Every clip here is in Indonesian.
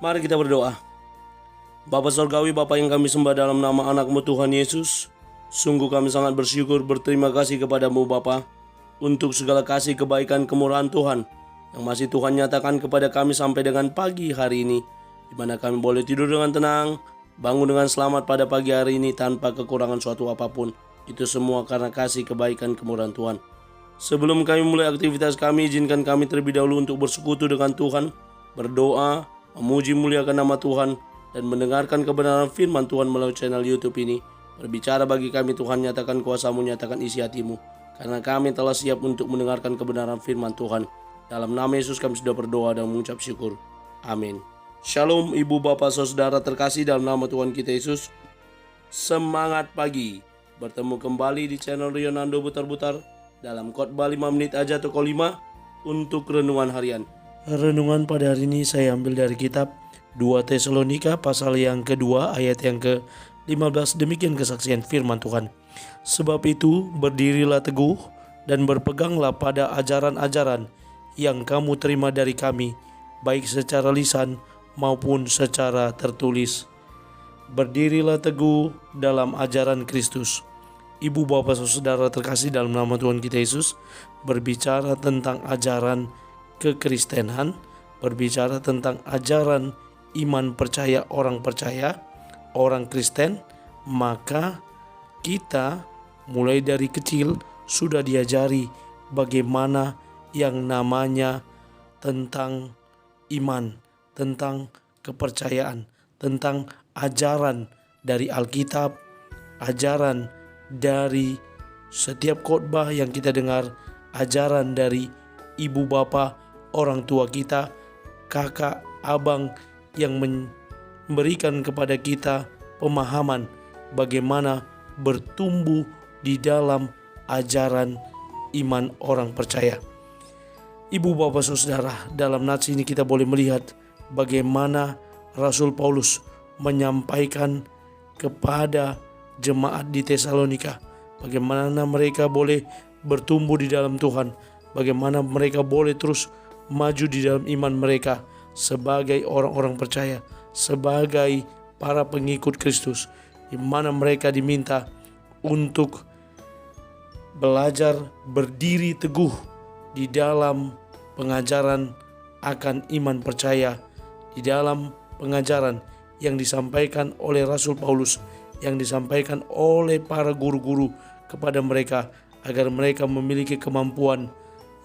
Mari kita berdoa. Bapa Surgawi, Bapa yang kami sembah dalam nama anak-Mu Tuhan Yesus, sungguh kami sangat bersyukur berterima kasih kepadamu Bapa untuk segala kasih kebaikan kemurahan Tuhan yang masih Tuhan nyatakan kepada kami sampai dengan pagi hari ini, di mana kami boleh tidur dengan tenang, bangun dengan selamat pada pagi hari ini tanpa kekurangan suatu apapun. Itu semua karena kasih kebaikan kemurahan Tuhan. Sebelum kami mulai aktivitas kami, izinkan kami terlebih dahulu untuk bersekutu dengan Tuhan, berdoa, memuji muliakan nama Tuhan, dan mendengarkan kebenaran firman Tuhan melalui channel YouTube ini. Berbicara bagi kami Tuhan, nyatakan kuasa-Mu, nyatakan isi hati-Mu, karena kami telah siap untuk mendengarkan kebenaran firman Tuhan. Dalam nama Yesus kami sudah berdoa dan mengucap syukur. Amin. Shalom ibu bapak saudara terkasih dalam nama Tuhan kita Yesus. Semangat pagi. Bertemu kembali di channel Rionando Butar-Butar dalam khotbah 5 menit aja toko 5 untuk renungan harian. Renungan pada hari ini saya ambil dari kitab 2 Tesalonika pasal yang kedua ayat yang ke-15. Demikian kesaksian firman Tuhan. Sebab itu berdirilah teguh dan berpeganglah pada ajaran-ajaran yang kamu terima dari kami, baik secara lisan maupun secara tertulis. Berdirilah teguh dalam ajaran Kristus. Ibu bapak saudara terkasih dalam nama Tuhan kita Yesus, berbicara tentang ajaran kekristenan, berbicara tentang ajaran iman percaya orang Kristen, maka kita mulai dari kecil sudah diajari bagaimana yang namanya tentang iman, tentang kepercayaan, tentang ajaran dari Alkitab, ajaran dari setiap khotbah yang kita dengar, ajaran dari ibu bapa, orang tua kita, kakak, abang yang memberikan kepada kita pemahaman bagaimana bertumbuh di dalam ajaran iman orang percaya. Ibu bapak saudara, dalam nats ini kita boleh melihat bagaimana Rasul Paulus menyampaikan kepada jemaat di Tesalonika bagaimana mereka boleh bertumbuh di dalam Tuhan, bagaimana mereka boleh terus maju di dalam iman mereka sebagai orang-orang percaya, sebagai para pengikut Kristus, di mana mereka diminta untuk belajar berdiri teguh di dalam pengajaran akan iman percaya, di dalam pengajaran yang disampaikan oleh Rasul Paulus, yang disampaikan oleh para guru-guru kepada mereka, agar mereka memiliki kemampuan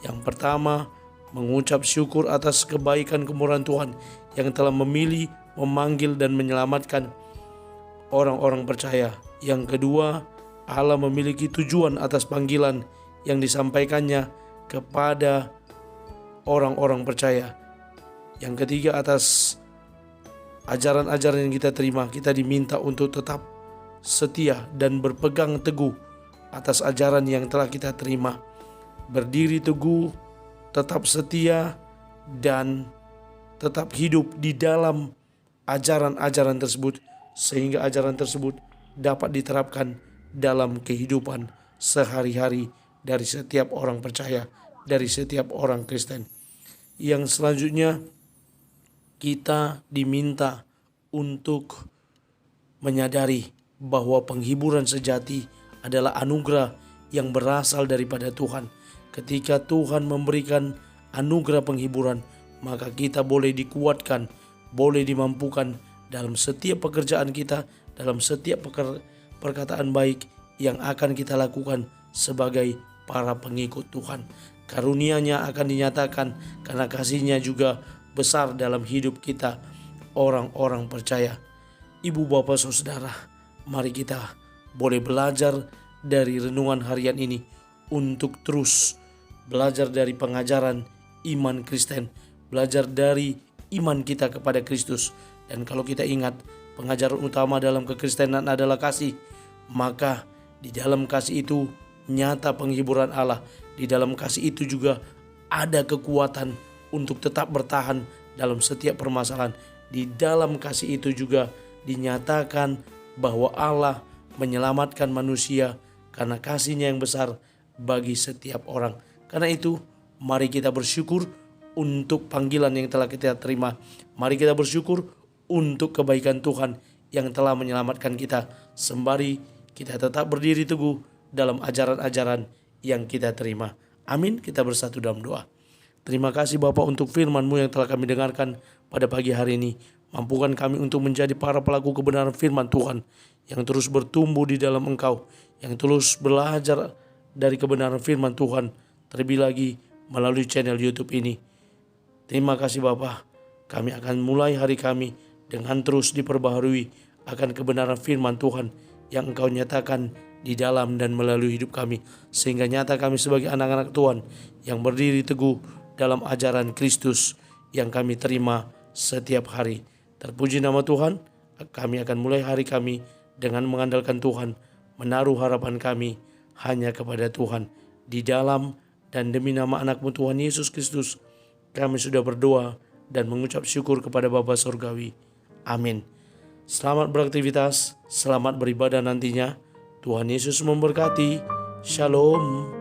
yang pertama, mengucap syukur atas kebaikan kemurahan Tuhan yang telah memilih, memanggil dan menyelamatkan orang-orang percaya. Yang kedua, Allah memiliki tujuan atas panggilan yang disampaikannya kepada orang-orang percaya. Yang ketiga, atas ajaran-ajaran yang kita terima, kita diminta untuk tetap setia dan berpegang teguh atas ajaran yang telah kita terima. Berdiri teguh, tetap setia, dan tetap hidup di dalam ajaran-ajaran tersebut, sehingga ajaran tersebut dapat diterapkan dalam kehidupan sehari-hari dari setiap orang percaya, dari setiap orang Kristen. Yang selanjutnya, kita diminta untuk menyadari bahwa penghiburan sejati adalah anugerah yang berasal daripada Tuhan. Ketika Tuhan memberikan anugerah penghiburan, maka kita boleh dikuatkan, boleh dimampukan dalam setiap pekerjaan kita, dalam setiap perkataan baik yang akan kita lakukan sebagai para pengikut Tuhan. Karunia-Nya akan dinyatakan karena kasih-Nya juga besar dalam hidup kita, orang-orang percaya. Ibu bapak saudara, mari kita boleh belajar dari renungan harian ini untuk terus belajar dari pengajaran iman Kristen, belajar dari iman kita kepada Kristus. Dan kalau kita ingat, pengajaran utama dalam kekristenan adalah kasih, maka di dalam kasih itu nyata penghiburan Allah. Di dalam kasih itu juga ada kekuatan untuk tetap bertahan dalam setiap permasalahan. Di dalam kasih itu juga dinyatakan bahwa Allah menyelamatkan manusia karena kasih-Nya yang besar bagi setiap orang. Karena itu, mari kita bersyukur untuk panggilan yang telah kita terima. Mari kita bersyukur untuk kebaikan Tuhan yang telah menyelamatkan kita, sembari kita tetap berdiri teguh dalam ajaran-ajaran yang kita terima. Amin. Kita bersatu dalam doa. Terima kasih Bapa untuk firman-Mu yang telah kami dengarkan pada pagi hari ini. Mampukan kami untuk menjadi para pelaku kebenaran firman Tuhan yang terus bertumbuh di dalam Engkau, yang terus belajar dari kebenaran firman Tuhan, terlebih lagi melalui channel YouTube ini. Terima kasih Bapa. Kami akan mulai hari kami dengan terus diperbaharui akan kebenaran firman Tuhan yang Engkau nyatakan di dalam dan melalui hidup kami, sehingga nyata kami sebagai anak-anak Tuhan yang berdiri teguh dalam ajaran Kristus yang kami terima setiap hari. Terpuji nama Tuhan. Kami akan mulai hari kami dengan mengandalkan Tuhan, menaruh harapan kami hanya kepada Tuhan. Di dalam dan demi nama anak-Mu Tuhan Yesus Kristus, kami sudah berdoa dan mengucap syukur kepada Bapa Surgawi. Amin. Selamat beraktivitas, selamat beribadah nantinya. Tuhan Yesus memberkati. Shalom.